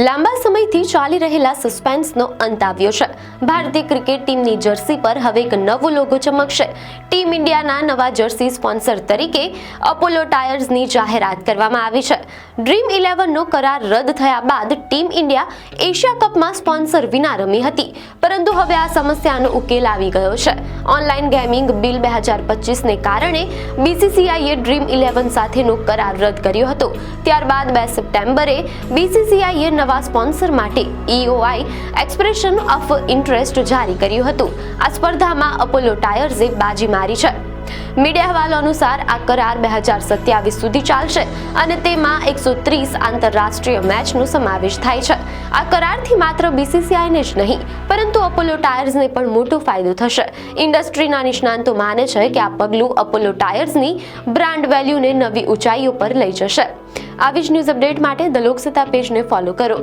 લાંબા સમયથી ચાલી રહેલા સસ્પેન્સનો અંત આવ્યો છે। ભારતીય ક્રિકેટ ટીમની જર્સી પર હવે એક નવો લોગો ચમકશે। ટીમ ઇન્ડિયાના નવા જર્સી સ્પોન્સર તરીકે અપોલો ટાયર્સની જાહેરાત કરવામાં આવી છે। ડ્રીમ 11નો કરાર રદ થયા બાદ ટીમ ઇન્ડિયા એશિયા કપમાં સ્પોન્સર વિના રમી હતી, પરંતુ હવે આ સમસ્યાનો ઉકેલ આવી ગયો છે। ઓનલાઈન ગેમિંગ બિલ 2025ને કારણે બીસીસીઆઈએ ડ્રીમ 11 સાથેનો કરાર રદ કર્યો હતો। ત્યારબાદ 2 સપ્ટેમ્બરે બીસીસીઆઈએ નવા સ્પોન્સર માટે EOI એક્સપ્રેશન ઓફ ઇન્ટરેસ્ટ જારી કર્યું હતું। આ સ્પર્ધામાં અપોલો ટાયર્સે બાજી મારી છે। મીડિયા હવાલો અનુસાર આ કરાર 2027 સુધી ચાલશે અને તેમાં 130 આંતરરાષ્ટ્રીય મેચનો સમાવેશ થાય છે। આ કરારથી માત્ર બીસીસીઆઈને જ નહીં, પરંતુ અપોલો ટાયર્સને પણ મોટો ફાયદો થશે। ઇન્ડસ્ટ્રીના નિષ્ણાતો માને છે કે આ પગલું અપોલો ટાયર્સની બ્રાન્ડ વેલ્યુને નવી ઊંચાઈઓ પર લઈ જશે। આવી જ ન્યૂઝ અપડેટ માટે ધ લોકસત્તા પેજને ફોલો કરો।